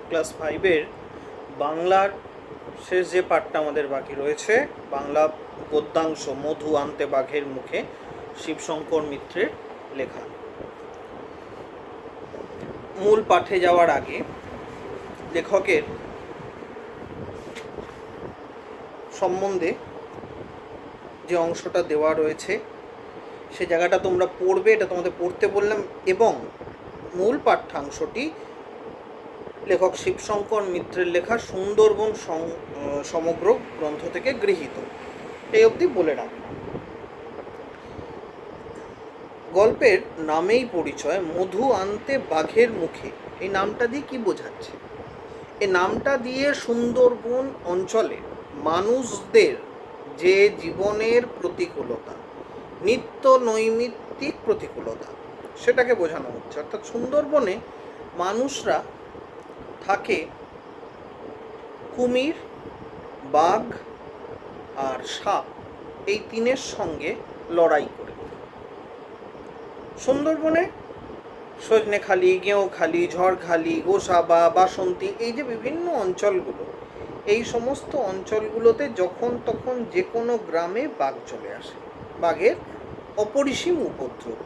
Class 5-এর বাংলার শেষ যে পাঠটা আমাদের বাকি রয়েছে, বাংলা গদ্যাংশ মধু আনতে বাঘের মুখে, শিবশঙ্কর মিত্রের লেখা। মূল পাঠে যাওয়ার আগে লেখকের সম্বন্ধে যে অংশটা দেওয়া রয়েছে সে জায়গাটা তোমরা পড়বে, এটা তোমাদের পড়তে বললাম। এবং মূল পাঠ্যাংশটি লেখক শিবশঙ্কর মিত্রের লেখা সুন্দরবন সমগ্র গ্রন্থ থেকে গৃহীত, এই অবধি বলে রাখলাম। গল্পের নামেই পরিচয়, মধু আনতে বাঘের মুখে। এই নামটা দিয়ে কি বোঝাচ্ছে? এই নামটা দিয়ে সুন্দরবন অঞ্চলে মানুষদের যে জীবনের প্রতিকূলতা, নিত্য নৈমিত্তিক প্রতিকূলতা, সেটাকে বোঝানো হচ্ছে। অর্থাৎ সুন্দরবনে মানুষরা থাকে কুমির, বাঘ আর সাপ, এই তিনের সঙ্গে লড়াই করে। সুন্দরবনে সজনেখালি, গেঁওখালি, ঝড়খালি, গোসাবা, বাসন্তী, এই যে বিভিন্ন অঞ্চলগুলো, এই সমস্ত অঞ্চলগুলোতে যখন তখন যে কোনো গ্রামে বাঘ চলে আসে, বাঘের অপরিসীম উপদ্রব।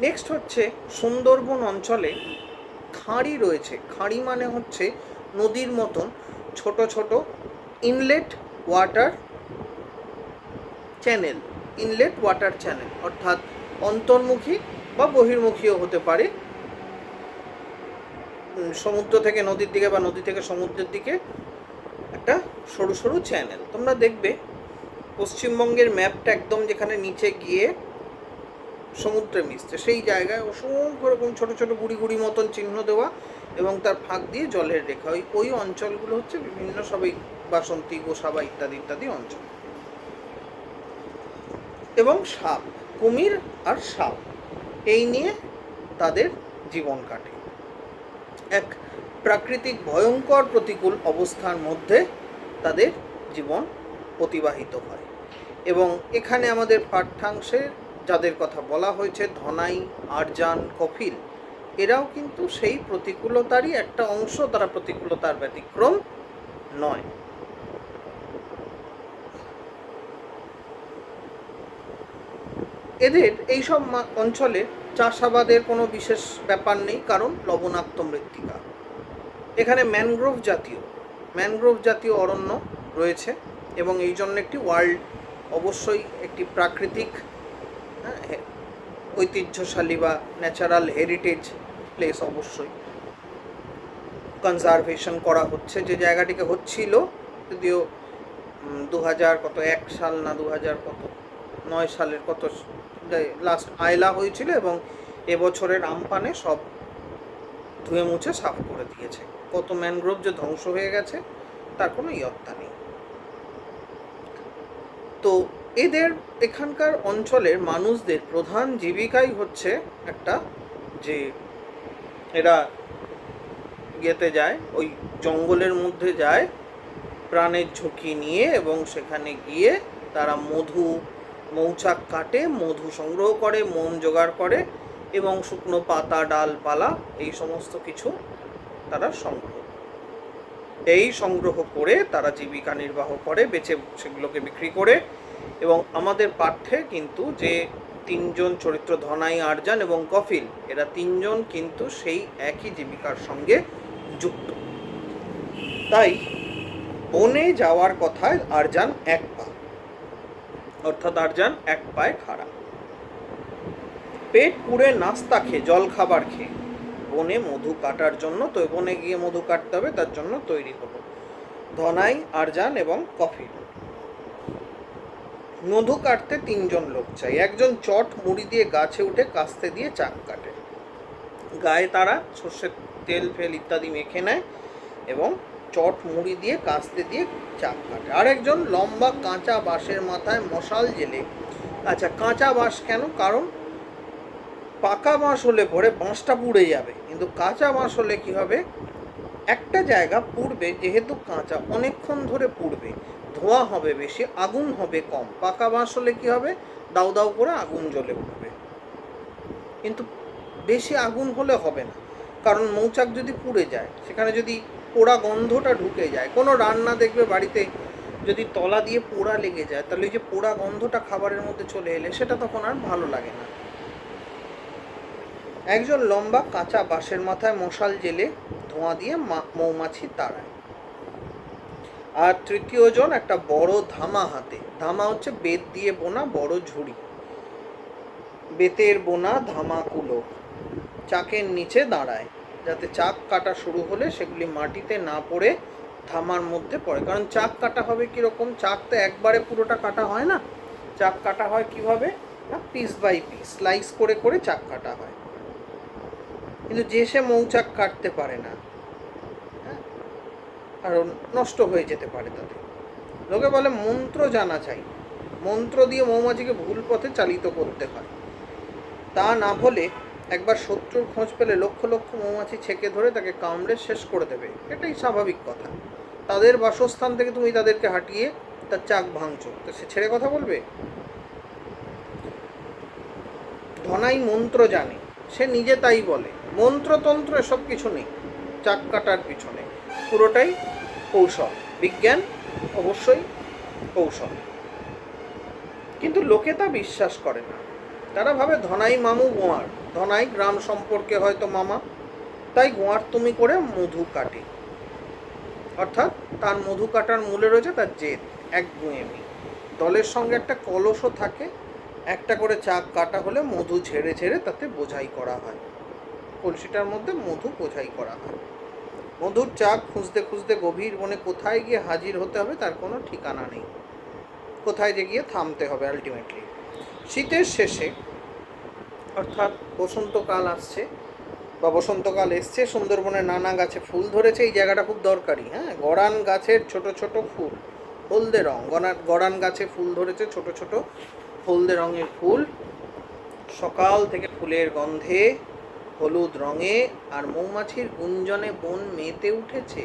নেক্সট হচ্ছে সুন্দরবন অঞ্চলে খাঁড়ি রয়েছে। খাঁড়ি মানে হচ্ছে নদীর মতন ছোট ছোট inlet water channel. Inlet water channel অর্থাৎ অন্তর্মুখী বা বহির্মুখীও হতে পারে, সমুদ্র থেকে নদীর দিকে বা নদী থেকে সমুদ্রের দিকে একটা সরু সরু চ্যানেল। তোমরা দেখবে পশ্চিমবঙ্গের ম্যাপটা একদম যেখানে নিচে গিয়ে সমুদ্রে মিশছে, সেই জায়গায় অসংখ্য রকম ছোটো ছোটো গুড়ি গুড়ি মতন চিহ্ন দেওয়া এবং তার ফাঁক দিয়ে জলের রেখা। ওই অঞ্চলগুলো হচ্ছে বিভিন্ন সবাই বাসন্তী, গোসাবা ইত্যাদি ইত্যাদি অঞ্চল। এবং সাপ, কুমির আর সাপ, এই নিয়ে তাদের জীবন কাটে। এক প্রাকৃতিক ভয়ঙ্কর প্রতিকূল অবস্থার মধ্যে তাদের জীবন অতিবাহিত হয়। এবং এখানে আমাদের পাঠ্যাংশে যাদের কথা বলা হয়েছে, ধনাই, আরজান, কফিল, এরাও কিন্তু সেই প্রতিকূলতারই একটা অংশ, তারা প্রতিকূলতার ব্যতিক্রম নয়। এদের এইসব অঞ্চলে চাষাবাদের কোনো বিশেষ ব্যাপার নেই, কারণ লবণাক্ত মৃত্তিকা। এখানে ম্যানগ্রোভ জাতীয় অরণ্য রয়েছে এবং এই জন্য একটি অবশ্যই একটি প্রাকৃতিক ঐতিহ্যশালী বা ন্যাচারাল হেরিটেজ প্লেস অবশ্যই কনজারভেশন করা হচ্ছে। যে জায়গাটিকে হচ্ছিল, যদিও 1 সাল না 9 সালের লাস্ট আয়লা হয়েছিল এবং এবছরের আমপানে সব ধুয়ে মুছে সাফ করে দিয়েছে। কত ম্যানগ্রোভ যে ধ্বংস হয়ে গেছে তার কোনো ইয়ত্তা নেই। তো এখানকার অঞ্চলের মানুষদের প্রধান জীবিকাই হচ্ছে একটা, যে এরা ইয়েতে যায়, ওই জঙ্গলের মধ্যে যায় প্রাণের ঝুঁকি নিয়ে, এবং সেখানে গিয়ে তারা মৌচাক কাটে, মধু সংগ্রহ করে, মোম জোগাড় করে এবং শুকনো পাতা, ডালপালা, এই সমস্ত কিছু তারা সংগ্রহ করে তারা জীবিকা নির্বাহ করে, বেচে সেগুলোকে বিক্রি করে। এবং আমাদের পাঠ্যে কিন্তু যে তিনজন চরিত্র, ধনাই, আরজান এবং কফিল, এরা তিনজন কিন্তু সেই একই জীবিকার সঙ্গে যুক্ত। তাই বনে যাওয়ার কথায় আরজান এক পা, অর্থাৎ আরজান এক পায়ে খাড়া। পেট পুড়ে নাস্তা খেয়ে, জল খাবার খেয়ে বনে মধু কাটার জন্য, তো বনে গিয়ে মধু কাটতে হবে, তার জন্য তৈরি হলো ধনাই, আরজান এবং কফিল। মধু কাটতে 3 জন লোক চাই। একজন চট মুড়ি দিয়ে গাছে উঠে কাস্তে দিয়ে চাক কাটে, গায়ে তারা সর্ষের তেল ফেল ইত্যাদি মেখে নেয় এবং চট মুড়ি দিয়ে কাস্তে দিয়ে চাক কাটে। আরেকজন লম্বা কাঁচা বাঁশের মাথায় মশাল জেলে। আচ্ছা, কাঁচা বাঁশ কেন? কারণ পাকা বাঁশ হলে পরে বাঁশটা পুড়ে যাবে, কিন্তু কাঁচা বাঁশ হলে কি হবে, একটা জায়গা পুড়বে, যেহেতু কাঁচা অনেকক্ষণ ধরে পুড়বে, ধোঁয়া হবে বেশি, আগুন হবে কম। পাকা বাঁশ হলে কি হবে, দাউ দাউ করে আগুন জ্বলে উঠবে, কিন্তু বেশি আগুন হলে হবে না। কারণ মৌচাক যদি পুড়ে যায়, সেখানে যদি পোড়া গন্ধটা ঢুকে যায়, কোনো রান্না দেখবে বাড়িতে যদি তলা দিয়ে পোড়া লেগে যায়, তাহলে ওই যে পোড়া গন্ধটা খাবারের মধ্যে চলে এলে সেটা তখন আর ভালো লাগে না। একজন লম্বা কাঁচা বাঁশের মাথায় মশাল জেলে ধোঁয়া দিয়ে মৌমাছি তাড়ায়। আর তৃতীয় জন একটা বড় ধামা হাতে, ধামা হচ্ছে বেত দিয়ে বোনা বড় ঝুড়ি, বেতের বোনা ধামাকুলো চাকের নিচে দাঁড়ায়, যাতে চাক কাটা শুরু হলে সেগুলি মাটিতে না পড়ে ধামার মধ্যে পড়ে। কারণ চাক কাটা হবে কীরকম, চাক তো একবারে পুরোটা কাটা হয় না, চাক কাটা হয় কিভাবে না, পিস বাই পিস স্লাইস করে করে চাক কাটা হয়। কিন্তু যে সে মৌচাক কাটতে পারে না, কারণ নষ্ট হয়ে যেতে পারে তাতে। লোকে বলে মন্ত্র জানা চাই, মন্ত্র দিয়ে মৌমাছিকে ভুল পথে চালিত করতে হয়। তা না হলে একবার শত্রুর খোঁজ পেলে লক্ষ লক্ষ মৌমাছি ছেঁকে ধরে তাকে কামড়ে শেষ করে দেবে। এটাই স্বাভাবিক কথা। তাদের বাসস্থান থেকে তুমি তাদেরকে হাঁটিয়ে তার চাক ভাঙছো, তো সে ছেড়ে কথা বলবে? ধনাই মন্ত্র জানে, সে নিজে তাই বলে। মন্ত্রতন্ত্র এসব কিছু নেই চাক কাটার পিছনে, পুরোটাই কৌশল। বিজ্ঞান অবশ্যই কৌশল, কিন্তু লোকে তা বিশ্বাস করে না। তারা ভাবে ধনাই মামু গোয়ার, ধনাই গ্রাম সম্পর্কে হয়তো মামা, তাই গোয়ার তুমি করে মধু কাটে। অর্থাৎ তার মধু কাটার মূলে রয়েছে তার জেদ, একগুঁয়েমি। দলের সঙ্গে একটা কলসও থাকে, একটা করে চাক কাটা হলে মধু ঝেড়ে ঝেড়ে তাতে বোঝাই করা হয়, কলসিটার মধ্যে মধু বোঝাই করা হয়। মধুর চাক খুঁজতে খুঁজতে গভীর বনে কোথায় গিয়ে হাজির হতে হবে তার কোনো ঠিকানা নেই, কোথায় যে গিয়ে থামতে হবে আলটিমেটলি। শীতের শেষে, অর্থাৎ বসন্তকাল আসছে বা বসন্তকাল এসছে, সুন্দরবনের নানা গাছে ফুল ধরেছে। এই জায়গাটা খুব দরকারি, হ্যাঁ। গড়ান গাছের ছোট ছোট ফুল, হলদে রং, গড়ান গাছে ফুল ধরেছে, ছোট ছোট হলদে রঙের ফুল। সকাল থেকে ফুলের গন্ধে, হলুদ রঙে আর মৌমাছির গুঞ্জনে বন মেতে উঠেছে।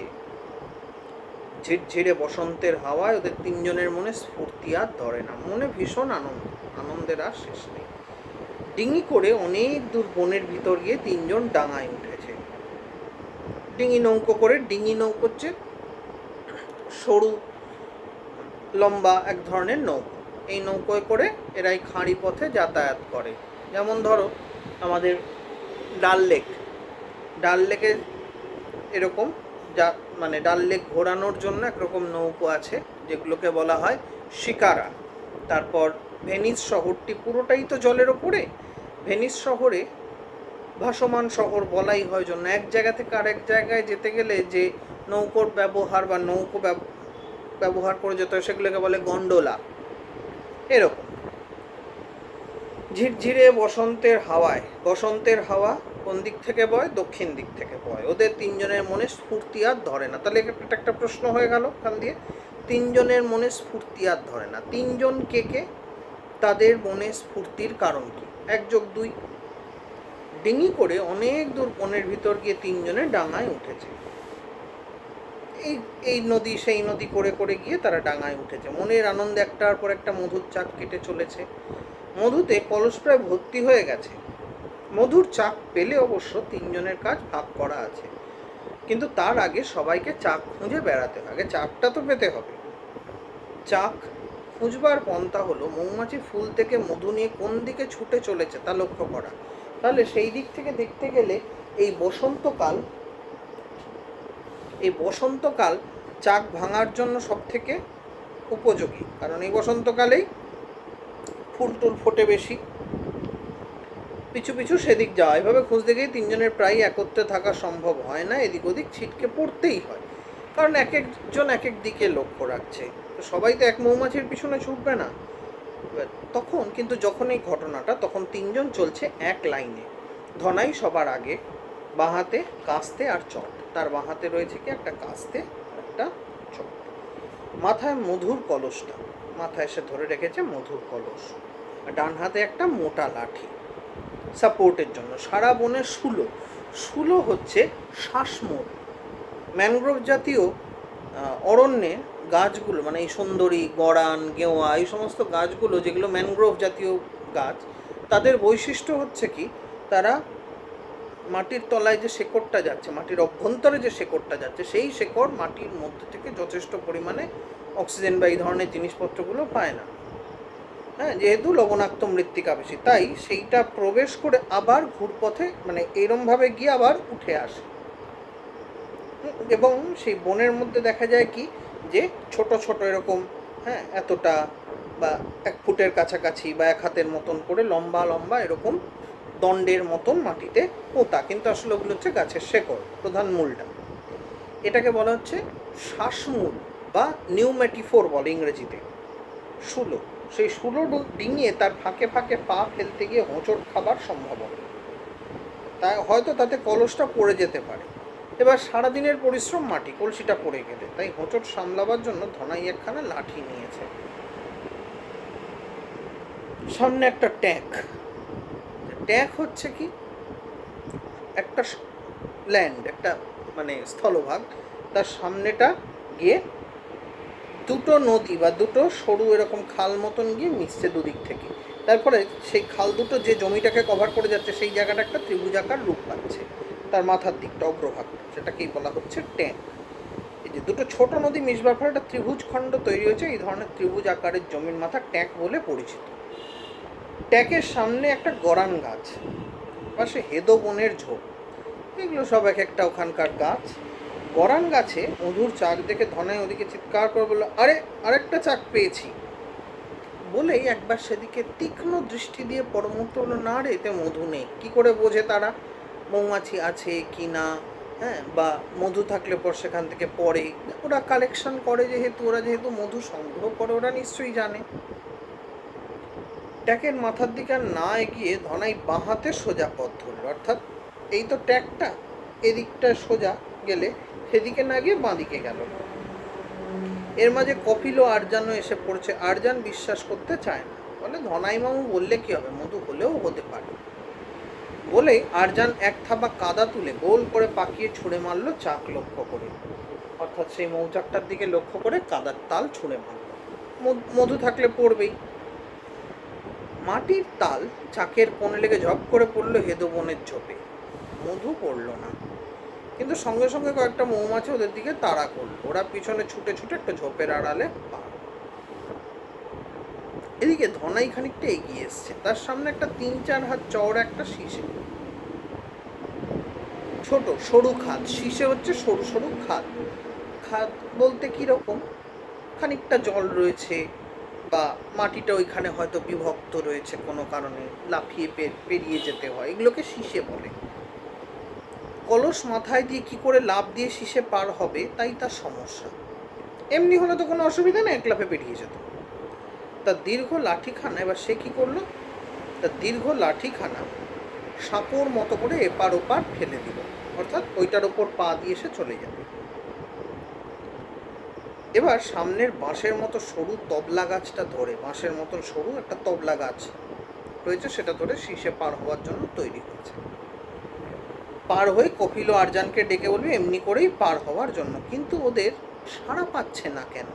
ঝিরঝিরে বসন্তের হাওয়ায় ওদের তিনজনের মনে স্ফূর্তি আর ধরে না, মনে ভীষণ আনন্দ, আনন্দের আর শেষ নেই। ডিঙি করে অনেক দূর বনের ভিতর গিয়ে তিনজন ডাঙায় উঠেছে। ডিঙি নৌকো করে, ডিঙি নৌকো হচ্ছে সরু লম্বা এক ধরনের নৌকো। এই নৌকোয় করে এরাই খাঁড়ি পথে যাতায়াত করে। যেমন ধরো আমাদের ডাল লেকে এরকম যা মানে ডাল লেক ঘোরানোর জন্য একরকম নৌকো আছে, যেগুলোকে বলা হয় শিকারা। তারপর ভেনিস শহরটি পুরোটাই তো জলের ওপরে। ভেনিস শহরে ভাসমান শহর বলাই হয় জন্য এক জায়গা থেকে আরেক জায়গায় যেতে গেলে যে নৌকোর ব্যবহার বা নৌকো ব্যবহার করে যেতে হয় সেগুলোকে বলে গন্ডোলা। এরকম ঝিরঝিরে বসন্তের হাওয়া কোন দিক থেকে বয়? দক্ষিণ দিক থেকে বয়। ওদের তিনজনের মনে স্ফূর্তি আর ধরে না। তাহলে এটা একটা প্রশ্ন হয়ে গেল কাল দিয়ে, তিনজনের মনে স্ফূর্তি আর ধরে না। তিনজন কে কে? তাদের মনে স্ফূর্তির কারণ কি? 1+2। ডিঙি করে অনেক দূর বনের ভিতর গিয়ে তিনজনে ডাঙায় উঠেছে। এই নদী সেই নদী করে করে গিয়ে তারা ডাঙায় উঠেছে। মনের আনন্দে একটার পর একটা মধুর চাক কেটে চলেছে। মধুতে কলস প্রায় ভর্তি হয়ে গেছে। মধুর চাক পেলে অবশ্য তিনজনের কাজ ভাগ করা আছে, কিন্তু তার আগে সবাইকে চাক খুঁজে বেড়াতে হবে। আগে চাকটা তো পেতে হবে। চাক খুঁজবার পন্থা হলো মৌমাছি ফুল থেকে মধু নিয়ে কোন দিকে ছুটে চলেছে তা লক্ষ্য করা। তাহলে সেই দিক থেকে দেখতে গেলে এই বসন্তকাল চাক ভাঙার জন্য সব থেকে উপযোগী, কারণ এই বসন্তকালেই ফুল টুল ফোটে বেশি। পিছু পিছু সেদিক যাওয়া, এভাবে খুঁজতে গিয়ে তিনজনের প্রায় একত্রে থাকা সম্ভব হয় না, এদিক ওদিক ছিটকে পড়তেই হয়, কারণ এক একজন এক এক দিকে লক্ষ্য রাখছে। তো সবাই তো এক মৌমাছির পিছনে ছুটবে না। তখন কিন্তু যখন এই ঘটনাটা, তখন তিনজন চলছে এক লাইনে। ধনাই সবার আগে, বাঁহাতে কাস্তে আর চট। তার বাঁহাতে রয়েছে কি একটা কাস্তে আর একটা চট। মাথায় মধুর কলসটা, মাথায় এসে ধরে রেখেছে মধুর কলস। ডান হাতে একটা মোটা লাঠি সাপোর্টের জন্য। সারা বনে শুলো হচ্ছে শ্বাসমূল। ম্যানগ্রোভ জাতীয় অরণ্যে গাছগুলো, মানে এই সুন্দরী, গড়ান, গেওয়া, এই সমস্ত গাছগুলো যেগুলো ম্যানগ্রোভ জাতীয় গাছ, তাদের বৈশিষ্ট্য হচ্ছে কি, তারা মাটির তলায় যে শেকড়টা যাচ্ছে, মাটির অভ্যন্তরে যে শেকড়টা যাচ্ছে, সেই শেকড় মাটির মধ্যে থেকে যথেষ্ট পরিমাণে অক্সিজেন বা এই ধরনের জিনিসপত্রগুলো পায় না। হ্যাঁ, যেহেতু লবণাক্ত মৃত্তিকা বেশি, তাই সেইটা প্রবেশ করে আবার ঘুরপথে মানে এরমভাবে গিয়ে আবার উঠে আসে। এবং সেই বনের মধ্যে দেখা যায় কি যে ছোট ছোট এরকম, হ্যাঁ, এতটা বা 1 ফুটের কাছাকাছি বা 1 হাতের মতন করে লম্বা লম্বা এরকম দণ্ডের মতন মাটিতে পোতা, কিন্তু আসলে ওগুলো হচ্ছে গাছের শেকড়, প্রধান মূলটা। এটাকে বলা হচ্ছে শ্বাসমূল বা নিউম্যাটিফোর বলে ইংরেজিতে, শুলো। সেই শুলো ডিঙিয়ে তার ফাঁকে ফাঁকে পা ফেলতে গিয়ে হোঁচট খাবার সম্ভাবনা, তাই হয়তো তাতে কলসটা পড়ে যেতে পারে। এবার সারাদিনের পরিশ্রম মাটি, কলসিটা পড়ে গেলে, তাই হোঁচট সামলাবার জন্য ধনাই একখানা লাঠি নিয়েছে। সামনে একটা ট্যাঙ্ক। ট্যাঙ্ক হচ্ছে কি একটা ল্যান্ড, একটা মানে স্থলভাগ, তার সামনেটা গিয়ে দুটো নদী বা দুটো সরু এরকম খাল মতন গিয়ে মিশছে দুদিক থেকে। তারপরে সেই খাল দুটো যে জমিটাকে কভার করে যাচ্ছে সেই জায়গাটা একটা ত্রিভুজাকার রূপ পাচ্ছে, তার মাথার দিকটা অগ্রভাগ, সেটাকেই বলা হচ্ছে ট্যাঙ্ক। এই যে দুটো ছোট নদী মিশবার ফলে একটা ত্রিভুজ খণ্ড তৈরি হয়েছে, এই ধরনের ত্রিভুজ আকারের জমির মাথা ট্যাঙ্ক বলে পরিচিত। ট্যাঙ্কের সামনে একটা গরান গাছ, পাশে হেদো বনের ঝোপ, এগুলো সব এক একটা ওখানকার গাছ। গরান গাছে মধুর চাক দেখে ধনাই ওদিকে চিৎকার করে বললো, আরে আরেকটা চাক পেয়েছি। বলেই একবার সেদিকে তীক্ষ্ণ দৃষ্টি দিয়ে পরমুহূর্ত হলো, না রে, এতে মধু নেই। কী করে বোঝে তারা মৌমাছি আছে কি না? হ্যাঁ, বা মধু থাকলে পর সেখান থেকে পড়ে, ওরা কালেকশন করে যেহেতু, ওরা যেহেতু মধু সংগ্রহ করে, ওরা নিশ্চয়ই জানে। ট্যাকের মাথার দিকে আর না এগিয়ে ধনাই বাঁ হাতে সোজা পথ ধরল, অর্থাৎ এই তো ট্যাকটা, এদিকটা সোজা গেলে সেদিকে না গিয়ে বাঁ দিকে গেল। এর মাঝে কপিল ও আরজানও এসে পড়ছে। আরজান বিশ্বাস করতে চায় না, বলে ধনাই মামু বললে কি হবে, মধু হলেও হতে পারে। বলেই আরজান এক থাবা কাদা তুলে গোল করে পাকিয়ে ছুঁড়ে মারলো চাক লক্ষ্য করে, অর্থাৎ সেই মৌচাকটার দিকে লক্ষ্য করে কাদার তাল ছুঁড়ে মারল। মধু থাকলে পড়বেই। মাটির তাল চাকের কোণে লেগে ঝপ করে পড়লো হেদো বনের ঝোপে। মধু পড়ল না, কিন্তু সঙ্গে সঙ্গে কয়েকটা মৌমাছি ওদের দিকে তাড়া করলো। ওরা পিছনে ছুটে ছুটে একটা ঝোপের আড়ালে পার। এদিকে ধনাই খানিকটা এগিয়ে এসছে, তার সামনে একটা 3-4 হাত চওড়া একটা শিশে, ছোট সরু খাদ। শিশে হচ্ছে সরু সরু খাদ। খাদ বলতে কিরকম, খানিকটা জল রয়েছে বা মাটিটা ওইখানে হয়তো বিভক্ত রয়েছে কোনো কারণে, লাফিয়ে পেরিয়ে যেতে হয়, এগুলোকে শিশে বলে। কলস মাথায় দিয়ে কি করে লাফ দিয়ে শিশে পার হবে, তাই তার সমস্যা। এমনি হলে তো কোনো অসুবিধা নেই, এক লাফে পেরিয়ে যেত। তার দীর্ঘ লাঠিখানা, এবার সে কি করলো, তার দীর্ঘ লাঠিখানা সাঁকোর মতো করে এপার ওপার ফেলে দিল, অর্থাৎ ওইটার ওপর পা দিয়ে সে চলে যাবে। এবার সামনের বাঁশের মতো সরু তবলা গাছটা ধরে, বাঁশের মতন সরু একটা তবলা গাছ রয়েছে, সেটা ধরে শিশে পার হওয়ার জন্য তৈরি হয়েছে। পার হয়ে কপিল ও আরজানকে ডেকে বলবে এমনি করেই পার হওয়ার জন্য, কিন্তু ওদের সাড়া পাচ্ছে না কেন,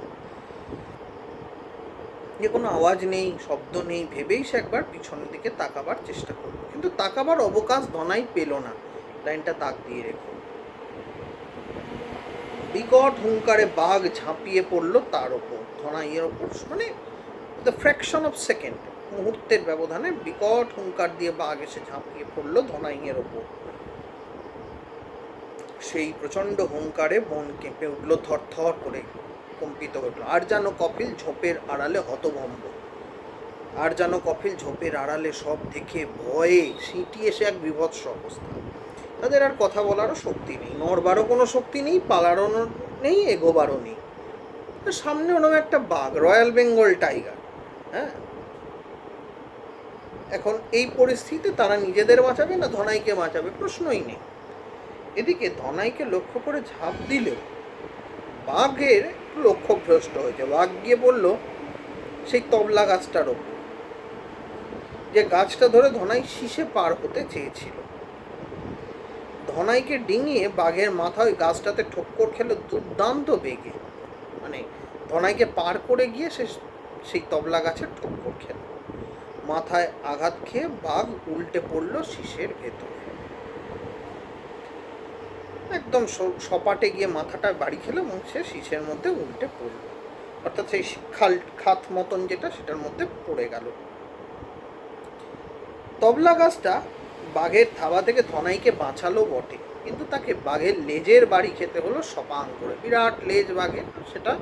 যে কোনো আওয়াজ নেই, শব্দ নেই, ভেবেই সে একবার পিছনের দিকে তাকাবার চেষ্টা করলো, কিন্তু তাকাবার অবকাশ ধনাই পেল না। লাইনটা তাক দিয়ে রেখো। বিকট হুঙ্কারে বাঘ ঝাঁপিয়ে পড়লো তার ওপর, ধনাইয়ের ওপর, মানে দ্য ফ্র্যাকশন অফ সেকেন্ড, মুহূর্তের ব্যবধানে বিকট হুঙ্কার দিয়ে বাঘ এসে ঝাঁপিয়ে পড়লো ধনাইয়ের ওপর। সেই প্রচণ্ড হুঙ্কারে বন কেঁপে উঠলো, থরথর করে কম্পিত হলো। আরজান ও কপিল ঝোপের আড়ালে হতভম্ব। আরজান ও কপিল ঝোপের আড়ালে সব দেখে ভয়ে সিঁটি এসে এক বিভৎস অবস্থা। তাদের আর কথা বলারও শক্তি নেই, নড়বারও কোনো শক্তি নেই, পালারও নেই, এগোবারও নেই। সামনে ওরকম একটা বাঘ, রয়্যাল বেঙ্গল টাইগার। হ্যাঁ, এখন এই পরিস্থিতিতে তারা নিজেদের বাঁচাবে না ধনাইকে বাঁচাবে, প্রশ্নই নেই। এদিকে ধনাইকে লক্ষ্য করে ঝাঁপ দিলেও বাঘের লক্ষ্যভ্রষ্ট হয়েছে। বাঘ গিয়ে বলল সেই তবলা গাছটার ওপর, যে গাছটা ধরে ধনাই শিশে পার হতে চেয়েছিল। ধনাইকে ডিঙিয়ে বাঘের মাথা ওই গাছটাতে ঠক্কর খেলো দুর্দান্ত বেগে, মানে ধনাইকে পার করে গিয়ে সে সেই তবলা গাছের ঠক্কর খেল। মাথায় আঘাত খেয়ে বাঘ উল্টে পড়ল শিশের ভেতরে। একদম সপাটে গিয়ে মাথাটা বাড়ি খেলো এবং সে শীষের মধ্যে উল্টে পড়ল, অর্থাৎ সেই খাত মতন যেটা সেটার মধ্যে পড়ে গেল। তবলা গাছটা বাঘের থাবা থেকে ধনাইকে বাঁচালো বটে, কিন্তু তাকে বাঘের লেজের বাড়ি খেতে হলো সপাং করে। বিরাট লেজ বাঘের, সেটা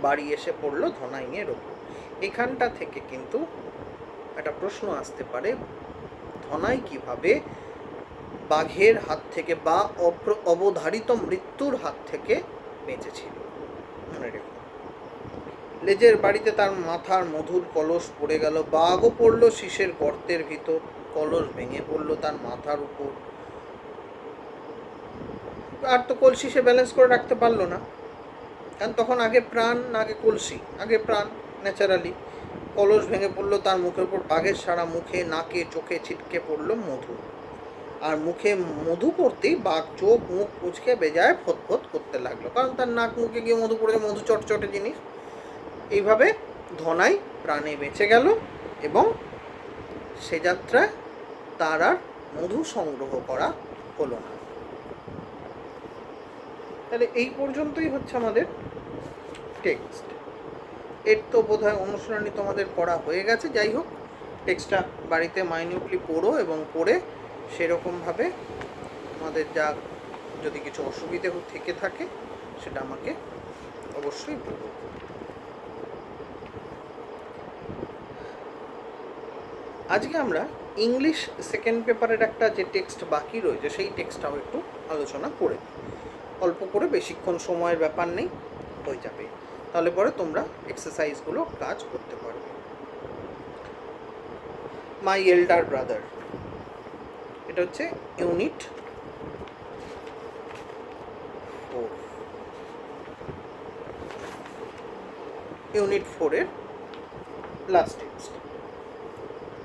বাড়ি এসে পড়লো ধনাইয়ের ওপর। এখানটা থেকে কিন্তু একটা প্রশ্ন আসতে পারে, ধনাই কিভাবে বাঘের হাত থেকে বা অবধারিত মৃত্যুর হাত থেকে বেঁচেছিল। মনে রেখো, লেজের বাড়িতে তার মাথার মধুর কলস পড়ে গেল, বাঘও পড়লো শীষের গর্তের ভিতর, কলস ভেঙে পড়লো তার মাথার উপর। আর তো কলসি সে ব্যালেন্স করে রাখতে পারলো না, কারণ তখন আগে প্রাণ, আগে কলসি, আগে প্রাণ ন্যাচারালি। কলস ভেঙে পড়লো তার মুখের উপর, বাঘের সারা মুখে নাকে চোখে ছিটকে পড়লো মধু। আর মুখে মধু পড়তেই বাঘ চোখ মুখ কুঁচকে বেজায় ফোঁত করতে লাগলো, কারণ তার নাক মুখে গিয়ে মধু পড়ে, মধু চটচটে জিনিস। এইভাবে ধনাই প্রাণে বেঁচে গেল এবং সে যাত্রায় তার আর মধু সংগ্রহ করা হলো না। তাহলে এই পর্যন্তই হচ্ছে আমাদের টেক্সট। এর তো বোধহয় অনুশীলনী তোমাদের পড়া হয়ে গেছে। যাই হোক, টেক্সটটা বাড়িতে মাইনিউটলি পড়ো এবং পড়ে সেরকমভাবে তোমাদের যা যদি কিছু অসুবিধে থেকে থাকে সেটা আমাকে অবশ্যই বলো। আজকে আমরা ইংলিশ সেকেন্ড পেপারের একটা যে টেক্সট বাকি রয়েছে সেই টেক্সটটাও একটু আলোচনা করে, অল্প করে, বেশিক্ষণ সময়ের ব্যাপার নেই, হয়ে যাবে। তাহলে পরে তোমরা এক্সারসাইজগুলো কাজ করতে পারবে। মাই এল্ডার ব্রাদার, এটা হচ্ছে ইউনিট 4, ইউনিট 4-এর লাস্ট টেক্সট।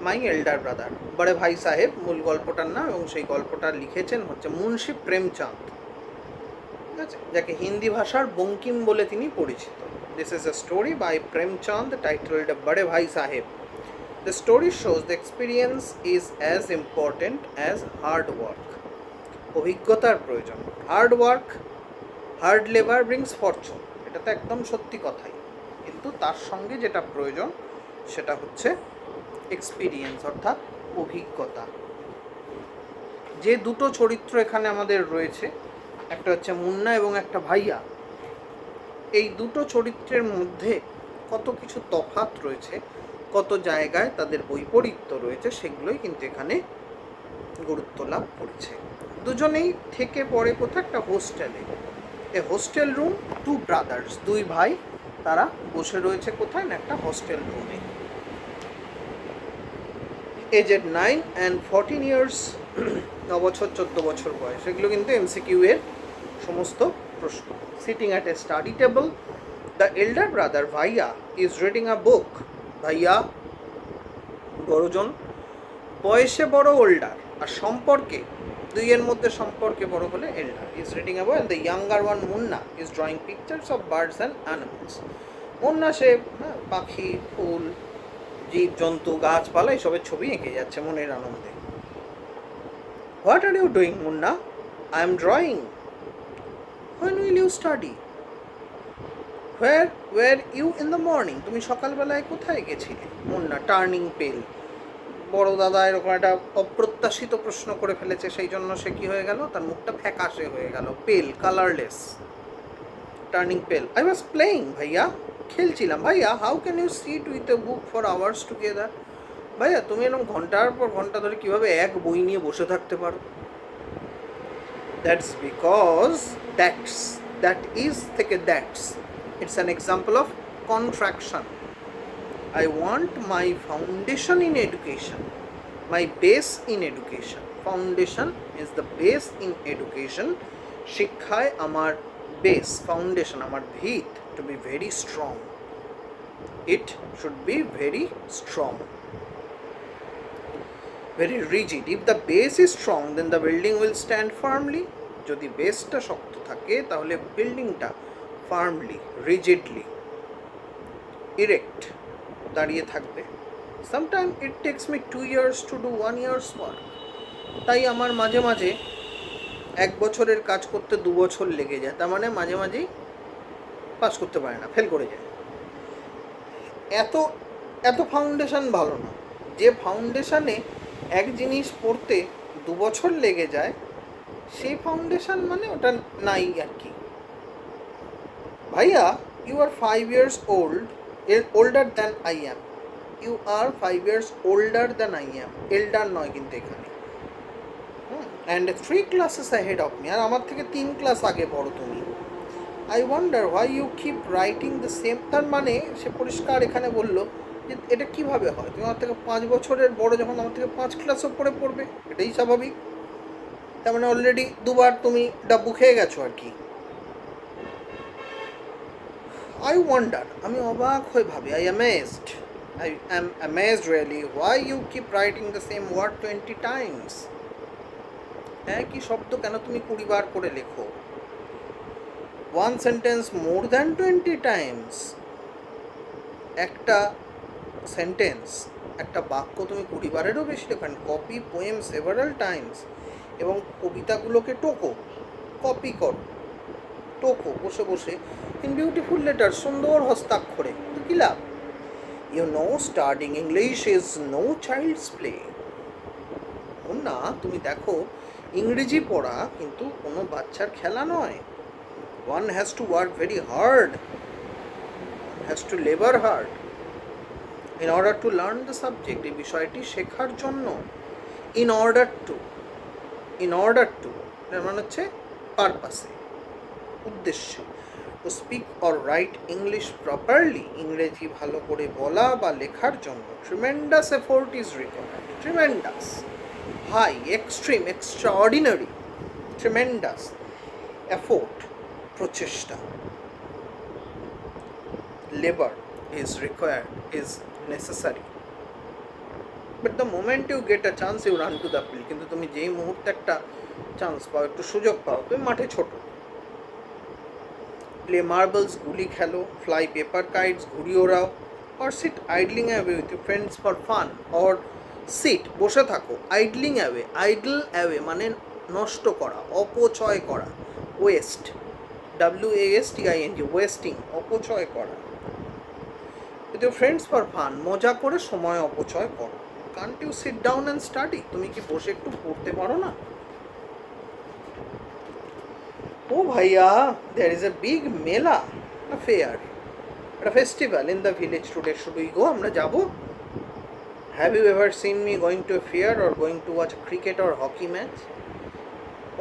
মাই এল্ডার ব্রাদার, বড়ে ভাই সাহেব মূল গল্পটার নাম, এবং সেই গল্পটা লিখেছেন হচ্ছে মুন্সি প্রেমচাঁদ, ঠিক আছে, যাকে হিন্দি ভাষার বঙ্কিম বলে তিনি পরিচিত। This is a story by Premchand titled Bade Bhai সাহেব। The story shows the experience is as important as hard work. অভিজ্ঞতার প্রয়োজন, hard work, hard labour brings Fortune, এটা তো একদম সত্যি কথাই, কিন্তু তার সঙ্গে যেটা প্রয়োজন সেটা হচ্ছে এক্সপিরিয়েন্স, অর্থাৎ অভিজ্ঞতা। যে দুটো চরিত্র এখানে আমাদের রয়েছে, একটা হচ্ছে মুন্না এবং একটা ভাইয়া, এই দুটো চরিত্রের মধ্যে কত কিছু তফাৎ রয়েছে, কত জায়গায় তাদের বৈপরীত্য রয়েছে, সেগুলোই কিন্তু এখানে গুরুত্ব লাভ করছে। দুজনেই থেকে পড়ে কোথাও একটা হোস্টেলে, এ হোস্টেল রুম, টু ব্রাদার্স, দুই ভাই, তারা বসে রয়েছে কোথায় না একটা হোস্টেল রুমে। এজেড 9 and 14 ইয়ার্স, 9 বছর 14 বছর বয়স, এগুলো কিন্তু এমসিকিউ এর সমস্ত প্রশ্ন। Sitting at a study table, the elder brother ভাইয়া ইজ রিডিং আ বুক, ভাইয়া বড়জন, বয়সে বড় ওল্ডার, আর সম্পর্কে দুইয়ের মধ্যে সম্পর্কে বড় হলে elder, is reading a book, and the younger one Munna is drawing pictures of birds and animals. Munna সে পাখি, ফুল, জীব জন্তু, গাছপালা এইসবের ছবি এঁকে যাচ্ছে মনের আনন্দে। What are you doing Munna? I am drawing. When will you study? Were you in the morning? তুমি সকালবেলায় কোথায় গেছিলে? মুন্না টার্নিং পেল, বড় দাদা এরকম একটা অপ্রত্যাশিত প্রশ্ন করে ফেলেছে, সেই জন্য সে কি হয়ে গেল, তার মুখটা ফ্যাকাশে হয়ে গেল, pale, colourless, turning pale. I was playing ভাইয়া, খেলছিলাম। ভাইয়া, how can you sit with a book for hours together? ভাইয়া, তুমি এরকম ঘন্টার পর ঘন্টা ধরে কীভাবে এক বই নিয়ে বসে থাকতে পারো? দ্যাটস বিকজ দ্যাট ইজ থেকে that's, it's an example of contraction. I want my foundation in education, my base in education. Foundation is the base in education. শিক্ষায় আমার base, foundation, আমার ভিত, to be very strong. It should be very strong, very rigid. If the base is strong, then the building will stand firmly. যদি বেসটা শক্ত থাকে তাহলে বিল্ডিংটা ফার্মলি, রিজিডলি, ইরেক্ট, দাঁড়িয়ে থাকবে। Sometime it takes me 2 years to do 1 year's work. তাই আমার মাঝে মাঝে 1 বছরের কাজ করতে 2 বছর লেগে যায়, তার মানে মাঝে মাঝেই পাস করতে পারে না, ফেল করে যায়। এত এত ফাউন্ডেশন ভালো না। যে ফাউন্ডেশনে এক জিনিস পড়তে 2 বছর লেগে যায়, সেই ফাউন্ডেশন মানে ওটা নাই আর কি। ভাইয়া, you are 5 years older than I am. You are 5 years older than I am. Elder নয় কিন্তু এখানে। And 3 classes ahead of me. আর আমার থেকে 3 ক্লাস আগে পড়ো তুমি। I wonder why you keep writing the same. তার মানে সে পরিষ্কার এখানে বললো যে এটা কিভাবে হয়, তুমি আমার থেকে 5 বছরের বড় যখন আমার থেকে 5 ক্লাস ওপরে পড়বে, এটাই স্বাভাবিক। তার মানে অলরেডি দুবার তুমি ডাব্বু খেয়ে গেছো আর কি। আই ওয়ান্ডার, আমি অবাক হয়ে ভাবি, I am amazed really, why you keep writing the same word 20 times। একই শব্দ কেন তুমি 20 বার করে লেখো? One sentence more than 20 times। একটা সেন্টেন্স, একটা বাক্য তুমি 20 বারেরও বেশি লেখেন। Copy poem several Times. এবং কবিতাগুলোকে কপি করো, বসে বসে ইন বিউটিফুল লেটার, সুন্দর হস্তাক্ষরে। তো কী লাভ? You know studying English is no child's play. না, তুমি দেখো ইংরেজি পড়া কিন্তু কোনো বাচ্চার খেলা নয়। One has to work very hard, has to labour hard in order to learn the subject. এই বিষয়টি শেখার জন্য। ইন অর্ডার টু মানে হচ্ছে পারপাসে, উদ্দেশ্যে। To speak or write English properly, ইংরেজি ভালো করে বলা বা লেখার জন্য tremendous effort is required. Tremendous, high, extreme, extraordinary. Tremendous effort, প্রচেষ্টা। Labour is required, is necessary. But the moment you get a chance, you run to the field. কিন্তু তুমি যেই মুহূর্তে একটা চান্স পাও, একটু সুযোগ পাও, তুমি মাঠে ছোটো। প্লে মার্বলস, গুলি খেলো। ফ্লাই পেপার কাইটস, ঘুড়ি ওড়াও। or sit idling away with your friends for fun. or sit, বসে থাকো। idling away, idle away মানে নষ্ট করা, অপচয় করা। ওয়েস্ট, WASTING, ওয়েস্টিং, অপচয় করা। with your friends for fun, মজা করে সময় অপচয় করো। can't you sit down and study? তুমি কি বসে একটু পড়তে পারো না? ও ভাইয়া, there is a big মেলা, a fair, a festival in the village today. should we go? আমরা যাব? have you ever seen me going to a fair or going to watch a cricket or hockey match?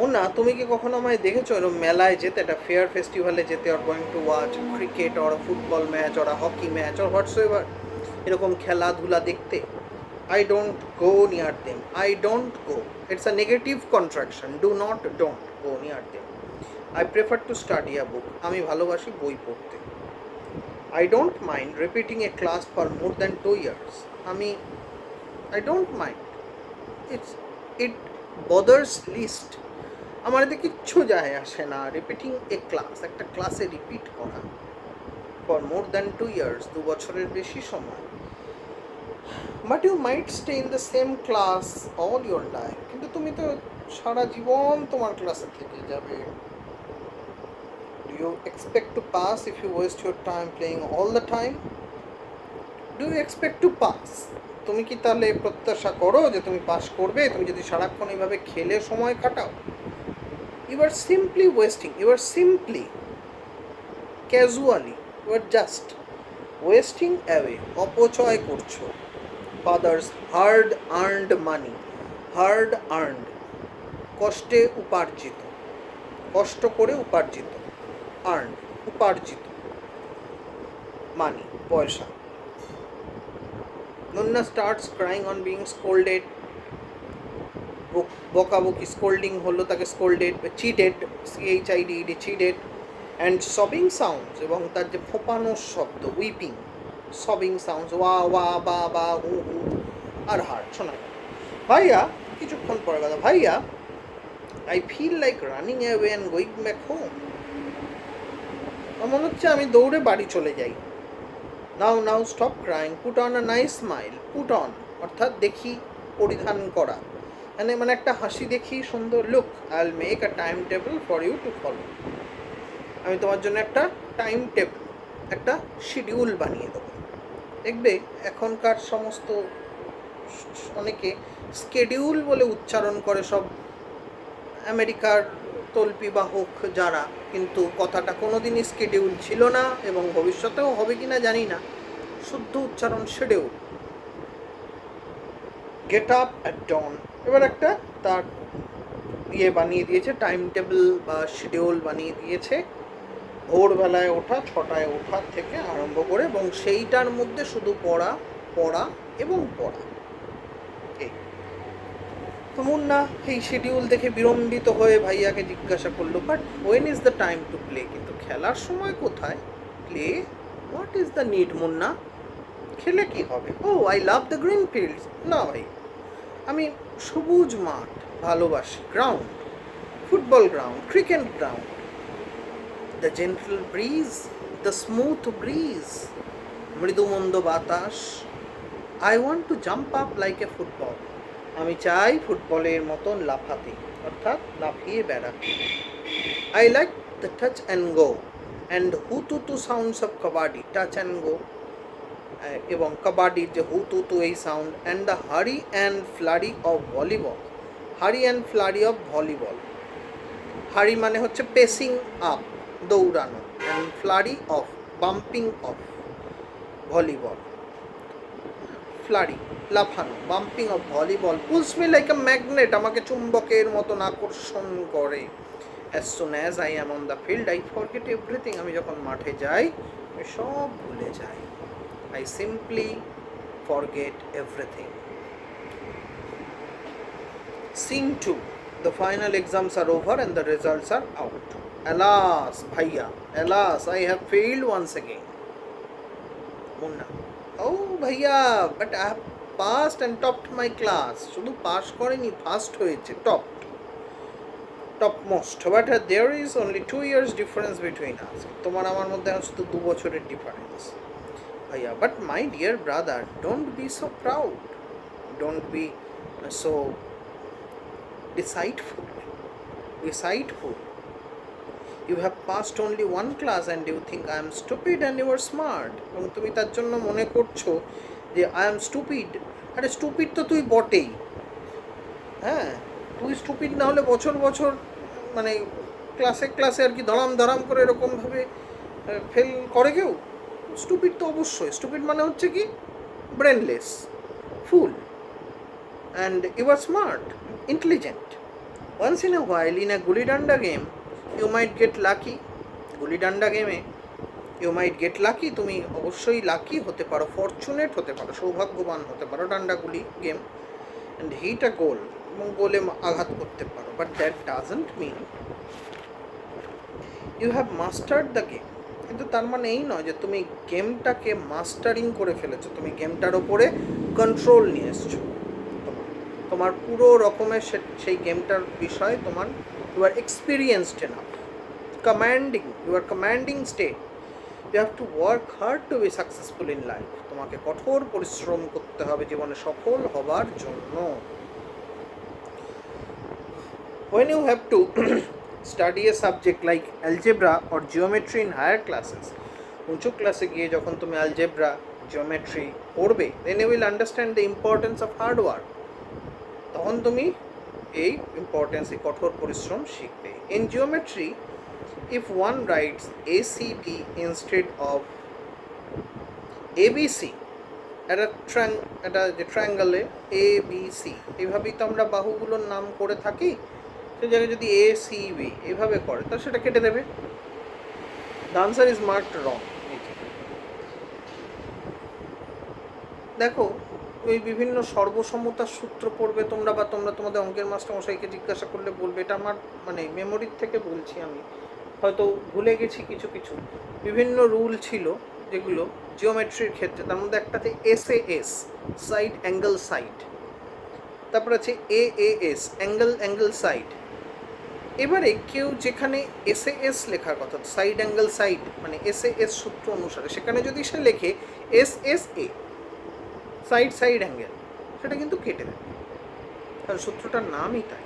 ও না, তুমি কি কখনো আমায় দেখেছো এরকম মেলায় যেতে, একটা ফেয়ার ফেস্টিভ্যালে যেতে, or going to watch cricket or football match or hockey match or whatsoever, এরকম খেলাধুলা দেখতে? I don't go near them. I don't go, it's a negative contraction. Don't go near them. I prefer to study a book, আমি ভালোবাসি বই পড়তে। I don't mind repeating a class for more than 2 years। I don't mind, it bothers least. আমার এতে কিচ্ছু যায় আসে না রিপিটিং এ ক্লাস, একটা ক্লাসে রিপিট করা ফর মোর দ্যান 2 years, 2 বছরের বেশি সময়। But you might stay in the same class all your life, কিন্তু তুমি তো সারা জীবন তোমার ক্লাসে থেকে যাবে। Do you expect to pass if you waste your time playing all the time? Do you expect to pass? তুমি কি তাহলে প্রত্যাশা করো যে তুমি পাস করবে, তুমি যদি সারাক্ষণ এইভাবে খেলে সময় কাটাও? You are simply wasting, you are simply, casually, you are just wasting away, অপচয় করছো। Fathers hard earned money, hard earned, কষ্টে উপার্জিত, কষ্ট করে উপার্জিত, earned, উপার্জিত, মানি, পয়সা। Nunna starts crying on being scolded, বকাবকি, স্কোল্ডিং হলো, তাকে scolded, chided, CHIDED, chided, and sobbing sounds, এবং তার যে ফোপানোর শব্দ, উইপিং, সবিং সাউন্ডস, ওয়া ওয়া বা বা হু হু, আর হার্ট শোনা গেল। ভাইয়া, কিছুক্ষণ পরে কথা, ভাইয়া, I feel like running away and going back home. মনে হচ্ছে আমি দৌড়ে বাড়ি চলে যাই। Now stop crying, put on a nice smile. Put on অর্থাৎ দেখি, পরিধান করা। মানে একটা হাসি দেখি সুন্দর, look I will make a time table for you to follow. আমি তোমার জন্য একটা টাইম টেবিল, একটা শিডিউল বানিয়ে দেবো। দেখবে এখনকার সমস্ত অনেকে স্কেডিউল বলে উচ্চারণ করে, সব আমেরিকার তল্পি বাহক যারা, কিন্তু কথাটা কোনো দিনই স্কেডিউল ছিল না এবং ভবিষ্যতেও হবে কি না জানি না। শুদ্ধ উচ্চারণ schedule. Get up at dawn, এবার একটা তার বানিয়ে দিয়েছে, টাইম টেবিল বা শিডিউল বানিয়ে দিয়েছে। ভোরবেলায় ওঠা, 6টায় ওঠার থেকে আরম্ভ করে, এবং সেইটার মধ্যে শুধু পড়া পড়া এবং পড়া। এই তো মুন্না এই শিডিউল দেখে বিড়ম্বিত হয়ে ভাইয়াকে জিজ্ঞাসা করলো, but when is the time to play? কিন্তু খেলার সময় কোথায়? Play? What is the need Munna? খেলে কি হবে? Oh I love the green fields. না ভাই, আমি সবুজ মাঠ ভালোবাসি, ground, football ground, cricket ground, the gentle breeze, the smooth breeze, মৃদুমন্দ বাতাস। I want to jump up like a football. আমি চাই ফুটবলের মতন লাফাতে, অর্থাৎ লাফিয়ে বেড়াতে। I like the touch and go and হু টু টু sounds of kabaddi, touch and go এবং কাবাডির যে হু টু টু এই sound, and the hurry and flurry of volleyball. Hurry and flurry of volleyball. Hurry মানে হচ্ছে পেসিং আপ, দৌড়ানো, and flurry of, bumping of, volleyball. Flurry লাফানো, bumping of volleyball pulls me like a magnet, আমাকে চুম্বকের মতন আকর্ষণ করে। As soon as I am on the field I forget everything, আমি যখন মাঠে যাই আমি সব ভুলে যাই। I simply forget everything. Scene 2. The final exams are over and the results are out. Alas, bhaiya, alas, I have failed once again. Munna. Oh, bhaiya, but I have passed and topped my class. শুধু pass করেনি, first হয়েছে, topped, topmost. But there is only 2 years difference between us. তোমার আমার মধ্যে শুধু 2 বছরের difference. ভাইয়া, but my dear brother, don't be so proud. Don't be so decideful. You have passed only one class and you think I am stupid and you are smart. এবং তুমি তার জন্য মনে করছো যে I am stupid. আরে stupid তো তুই বটেই। হ্যাঁ, তুই স্টুপিড না হলে বছর বছর মানে ক্লাসে আর কি ধরাম করে এরকমভাবে ফেল করে কেউ? স্টুপিড তো অবশ্যই। স্টুপিড মানে হচ্ছে কি brainless, full, and you are smart, intelligent. Once in a while in a gulli danda game you might get lucky. Gulli danda game you might get lucky, তুমি অবশ্যই লাকি হতে পারো, ফরচুনেট হতে পারো, সৌভাগ্যবান হতে পারো ডান্ডা গুলি game, and hit a goal, এবং গোলে আঘাত করতে পারো, but that doesn't mean you have mastered the game. কিন্তু তার মানে এই নয় যে তুমি গেমটাকে মাস্টারিং করে ফেলেছো, তুমি গেমটার ওপরে কন্ট্রোল নিয়ে এসছো। তোমার পুরো রকমের সেই গেমটার বিষয়ে তোমার you are experienced enough, you are commanding state. You have to work hard to be successful in life. তোমাকে কঠোর পরিশ্রম করতে হবে জীবনে সফল হবার জন্য। When you have to study a subject like algebra or geometry in higher classes, উঁচু ক্লাসে গিয়ে যখন তুমি algebra, geometry পড়বে, then you will understand the importance of hard work. তখন তুমি এই ইম্পর্টেন্স, এই কঠোর পরিশ্রম শিখবে। In geometry, if one rights ACD instead of ABC, একটা যে ট্রায়াঙ্গেলে ABC, এইভাবেই তো আমরা বাহুগুলোর নাম করে থাকি। সেই জায়গায় যদি ACB এইভাবে করে, তা সেটা কেটে দেবে। দ্য আনসার ইজ মার্কড রং। দেখো, ওই বিভিন্ন সর্বসমতার সূত্র পড়বে তোমরা, বা তোমাদের অঙ্কের মাস্টারমশাইকে জিজ্ঞাসা করলে বলবে। এটা আমার মানে মেমোরির থেকে বলছি, আমি হয়তো ভুলে গেছি কিছু বিভিন্ন রুল ছিল যেগুলো জিওমেট্রির ক্ষেত্রে। তার মধ্যে একটাতে SAS, সাইড অ্যাঙ্গেল সাইড, তারপর আছে AAS, অ্যাঙ্গেল সাইড। এবারে কেউ যেখানে SAS লেখার কথা, সাইড অ্যাঙ্গেল সাইড মানে SAS সূত্র অনুসারে, সেখানে যদি সে লেখে SSA, সাইড অ্যাঙ্গেল, সেটা কিন্তু কেটে দেবে। কারণ সূত্রটার নামই তাই,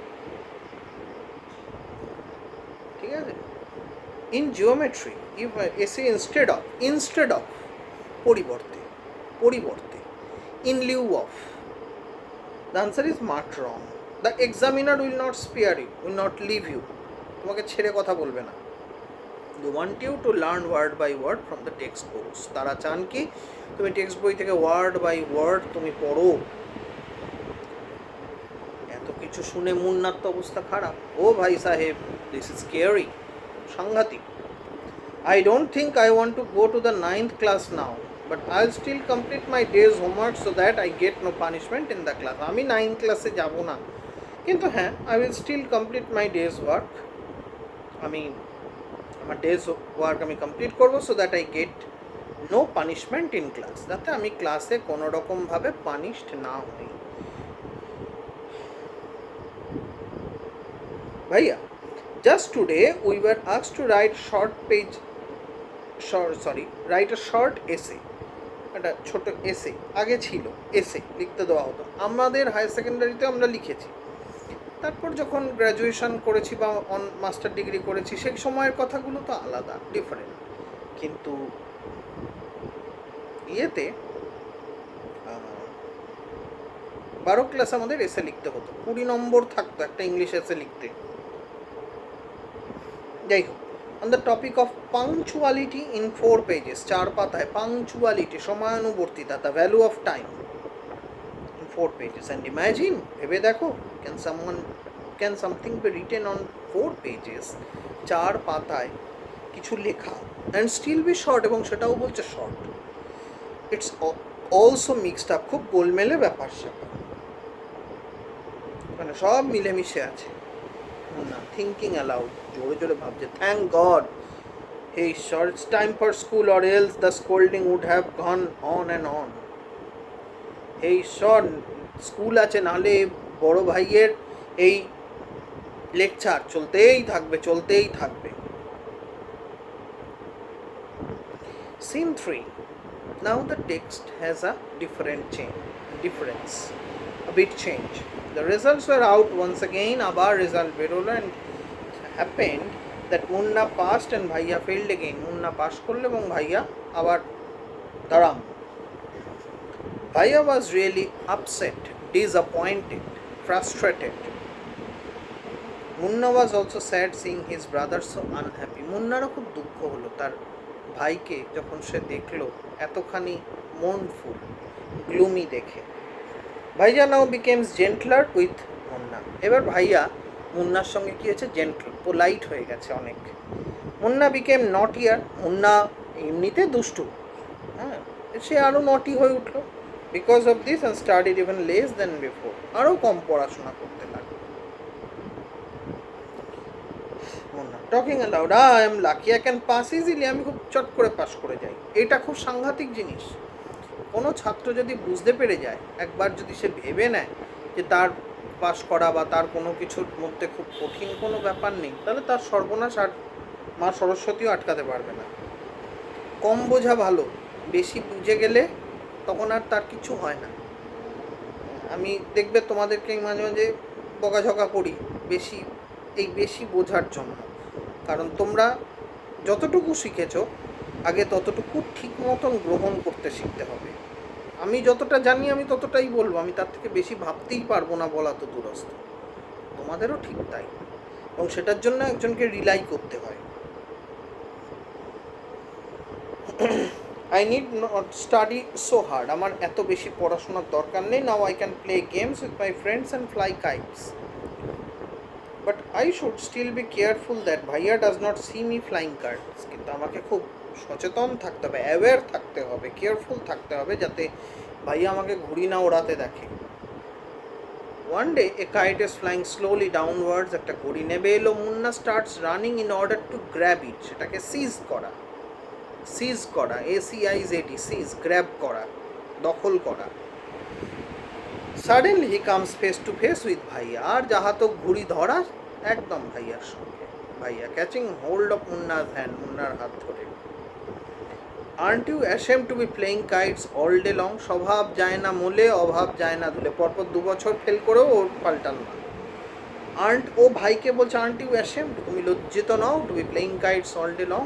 ঠিক আছে? In geometry if S instead of পরিবর্তে, পরিবর্তে, in lieu of, the answer is marked wrong. The examiner will not spare you, will not leave you, তোমাকে ছেড়ে কথা বলবে না। They want you to learn word by word from the textbooks, তারা চান কি তুমি টেক্সট বই থেকে ওয়ার্ড বাই ওয়ার্ড তুমি পড়ো। এত কিছু শুনে মুন্নার তো অবস্থা খারাপ। ও ভাই সাহেব, দিস ইজ স্কেয়ারি, সাংঘাতিক। I don't think I want to go to the 9th class now, but I'll still complete my day's homework so that I get no punishment in the class. আমি 9th ক্লাসে যাব না, কিন্তু হ্যাঁ I will still complete my day's work. আমি আমার days work আমি complete করব so that I get no punishment in class, যাতে আমি ক্লাসে কোনো রকমভাবে পানিশড না হই। ভাইয়া, just today we were asked to write write a short essay, একটা ছোট এসে আগে ছিল, এসে লিখতে দেওয়া হতো আমাদের হায়ার সেকেন্ডারিতে, আমরা লিখেছি। তারপর যখন গ্র্যাজুয়েশন করেছি বা মাস্টার ডিগ্রি করেছি, সেই সময়ের কথাগুলো তো আলাদা, ডিফারেন্ট। কিন্তু ইয়েতে 12 ক্লাস আমাদের এসে লিখতে হতো, 20 নম্বর থাকতো একটা ইংলিশ এসে লিখতে। যাই হোক, on the topic of punctuality in 4 pages, 4 পাতায় punctuality, সময়ানুবর্তিতা, the value of time in 4 pages, and imagine, ভেবে দেখো, can something be written on 4 pages, 4 পাতায় কিছু লেখা, and still be short, এবং সেটাও বলছে short, it's also mixed up, খুব গোলমেলে ব্যাপার স্যাপার, মানে সব মিলেমিশে আছে। না, থিঙ্কিং অ্যালাউড, জোরে জোরে ভাবছে, থ্যাংক গড, হে ঈশ্বর, it's time for school or else the scolding would have gone on and on. হে ঈশ্বর, স্কুল আছে, নাহলে বড় ভাইয়ের এই লেকচার চলতেই থাকবে, চলতেই থাকবে। Scene 3. Now the text has a difference, a bit change. The results were out once again, আবার রেজাল্ট বেরোলো, and happened that Munna passed and ভাইয়া failed again. মুন্না পাস করলো এবং ভাইয়া আবার দাঁড়াম। ভাইয়া was really upset, disappointed, frustrated. Munna was also sad seeing his brother so unhappy. মুন্নারও খুব দুঃখ হলো তার ভাইকে যখন সে দেখলো এতখানি mournful, gloomy দেখে। ভাইয়া নাও বিকেমস জেন্টলার উইথ মুন্না, এবার ভাইয়া মুন্নার সঙ্গে কী হয়েছে, জেন্টল, পোলাইট হয়ে গেছে অনেক। মুন্না বিকেম নটিয়ার, মুন্না এমনিতে দুষ্টু, হ্যাঁ, সে আরও নটি হয়ে উঠলো। Because of this and studied even less than before, আরও কম পড়াশোনা করতে লাগলো Munna. Talking allowed, I am lucky, I can pass easily, আমি খুব চট করে পাস করে যাই। এটা খুব সাংঘাতিক জিনিস। কোনো ছাত্র যদি বুঝতে পেরে যায়, একবার যদি সে ভেবে নেয় যে তার পাস করা বা তার কোনো কিছুর মধ্যে খুব কঠিন কোনো ব্যাপার নেই, তাহলে তার সর্বনাশ আর মা সরস্বতীও আটকাতে পারবে না। কম বোঝা ভালো, বেশি বুঝে গেলে তখন আর তার কিছু হয় না। আমি দেখবে তোমাদেরকে মাঝে মাঝে বকাঝকা করি বেশি বোঝার জন্য, কারণ তোমরা যতটুকু শিখেছো আগে ততটুকু ঠিক মতন গ্রহণ করতে শিখতে হবে। আমি যতটা জানি আমি ততটাই বলবো, আমি তার থেকে বেশি ভাবতেই পারবো না, বলা তো দূরস্থ। তোমাদেরও ঠিক তাই, এবং সেটার জন্য একজনকে রিলাই করতে হয়। I need not study so hard, আমার এত বেশি পড়াশোনার দরকার নেই। Now I can play games with my friends and fly kites, but I should still be careful that ভাইয়া does not see me flying kites. কিন্তু আমাকে খুব সচেতন থাকতে হবে, অ্যাওয়্যার থাকতে হবে, কেয়ারফুল থাকতে হবে, যাতে ভাইয়া আমাকে ঘুড়ি না ওড়াতে দেখে। One day a kite is flying slowly downwards, একটা ঘুড়ি নেবে এলো। Munna starts running in order to grab ইট, সেটাকে সিজ করা, ACIZD, সিজ, গ্র্যাব করা, দখল করা। Suddenly he comes face to face with ভাইয়া, আর যাহা তো ঘুড়ি ধরা একদম ভাইয়ার সঙ্গে। ভাইয়া ক্যাচিং হোল্ড অফ মুন্নার হ্যান্ড, মুন্নার হাত ধরে, aren't you ashamed to be playing kites all day long? স্বভাব যায় না মোলে, অভাব যায় না ধুলে। পরপর 2 বছর ফেল করেও ওর পাল্টানো না। আর্নট, ও ভাইকে বলছে, আর্নট ইউ অ্যাশেম, তুমি লজ্জিত নও to be playing kites all day long?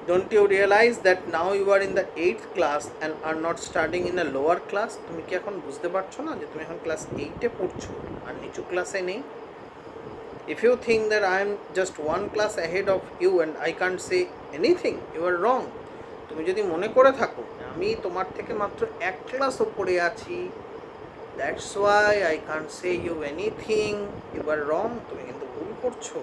Don't you realise that now you are in the 8th class and are not studying in a lower class? তুমি কি এখন বুঝতে পারছো না যে তুমি এখন ক্লাস 8-এ পড়ছো আর নিচু ক্লাসে নেই? If you think that I am just one class ahead of you and I can't say anything, you are wrong. তুমি যদি মনে করে থাকো আমি তোমার থেকে মাত্র 1 ক্লাস ওপরে আছি, that's why I can't say you anything, you are wrong. তুমি কিন্তু ভুল করছো।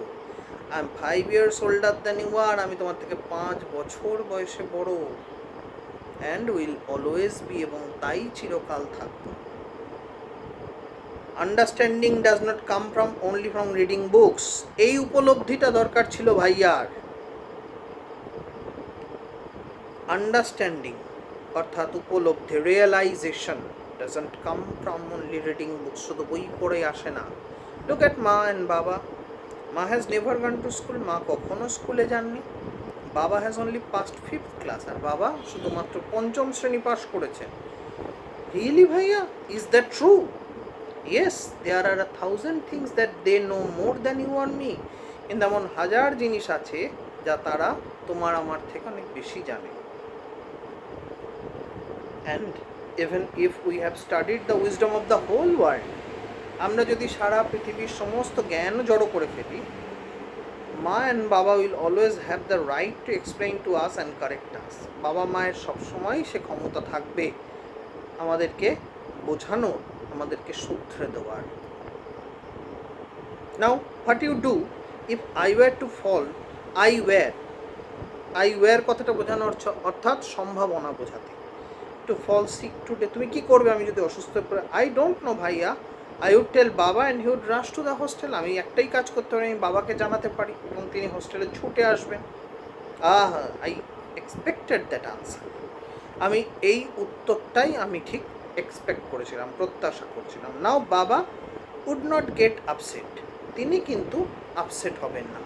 I am 5 years older than you are. আমি তোমার থেকে 5 বছর বয়সে বড়, and will always be, এবং তাই চিরকাল থাকবো। Understanding does not come from only from reading books. এই উপলব্ধিটা দরকার ছিল ভাইয়ার। আন্ডারস্ট্যান্ডিং অর্থাৎ উপলব্ধি, realisation, doesn't come from only reading books. শুধু বই পড়ে আসে না। লুক অ্যাট মা অ্যান্ড বাবা। মা has never gone to school, মা কখনো স্কুলে যাননি। বাবা has only passed 5th class, আর বাবা শুধুমাত্র 5ম শ্রেণী পাস করেছেন। রিয়েলি ভাইয়া, is that true? Yes, there are 1,000 things that they know more than you or me. কিন্তু এমন হাজার জিনিস আছে যা তারা তোমার আমার থেকে অনেক বেশি জানে। And even if we have studied the wisdom of the whole world, আমরা যদি সারা পৃথিবীর সমস্ত জ্ঞান জড়ো করে ফেলি, মা অ্যান্ড বাবা will always have the right to explain to us and correct us. বাবা মায়ের সবসময় সে ক্ষমতা থাকবে আমাদেরকে বোঝানোর, আমাদেরকে শুধরে দেওয়ার। Now what you do if I were to fall? I were কথাটা বোঝানোর অর্থাৎ সম্ভাবনা বোঝাতে। টু ফল সিক টুডে, তুমি কি করবে আমি যদি অসুস্থ হয়ে পড়ে? আই ডোন্ট নো ভাইয়া। আই উড টেল বাবা and he would rush to the hostel. আমি একটাই কাজ করতে পারি, আমি বাবাকে জানাতে পারি এবং তিনি হোস্টেলে ছুটে আসবেন। I expected that answer. আমি এই উত্তরটাই আমি ঠিক এক্সপেক্ট করেছিলাম, প্রত্যাশা করছিলাম। নাও বাবা উড নট গেট আপসেট, তিনি কিন্তু আপসেট হবেন না,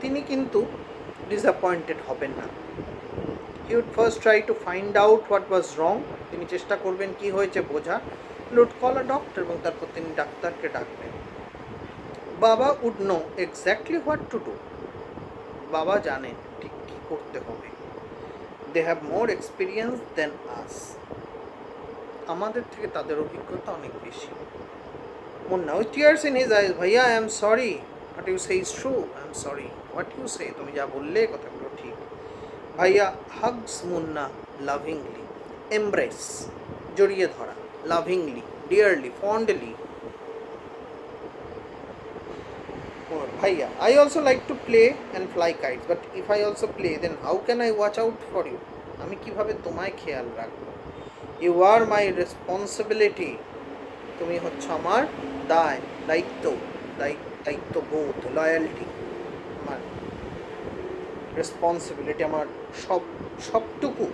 তিনি কিন্তু ডিসঅ্যাপয়েন্টেড হবেন না। He would first try to find out what was wrong, তিনি চেষ্টা করবেন কি হয়েছে বোঝা। উড কল আ ডক্টর, এবং তারপর তিনি ডাক্তারকে ডাকবেন। বাবা would know exactly what to do, বাবা জানেন ঠিক কী করতে হবে। দে হ্যাভ মোর এক্সপিরিয়েন্স দেন আস, আমাদের থেকে তাদের অভিজ্ঞতা অনেক বেশি। Munna with tears in his eyes, ভাইয়া I am sorry, what you say is true, I am sorry, what you say, তুমি যা বললে কথাগুলো ঠিক। ভাইয়া হাগস মুন্না লাভিংলি, এমব্রেস জড়িয়ে ধরা, লাভিংলি, ডিয়ারলি, ফন্ডলি। ভাইয়া I also like to play and fly kites, but if I also play then how can I watch out for you? আমি কীভাবে তোমায় খেয়াল রাখবো? ইউ আর মাই রেসপন্সিবিলিটি, তুমি হচ্ছে আমার দায়, দায়িত্ববোধ, লয়ালটি, আমার রেসপন্সিবিলিটি, আমার সবটুকু,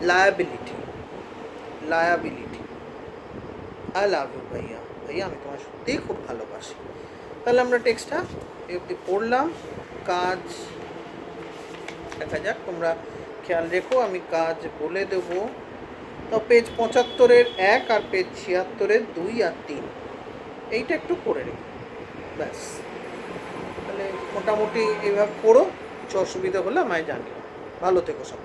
লায়াবিলিটি। আই লাভ ইউ ভাইয়া, আমি তোমার সত্যিই খুব ভালোবাসি। তাহলে আমরা টেক্সটটা এই অবধি পড়লাম। কাজ দেখা যাক, তোমরা খেয়াল রেখো, আমি কাজ বলে দেবো। তো পেজ 75-এর 1 আর পেজ 76-এর 2 আর 3 এইটা একটু করে রেখো, ব্যাস। তাহলে মোটামুটি এইভাবে পড়ো, কিছু অসুবিধা হলে আমায় জানিও। ভালো থেকো সব।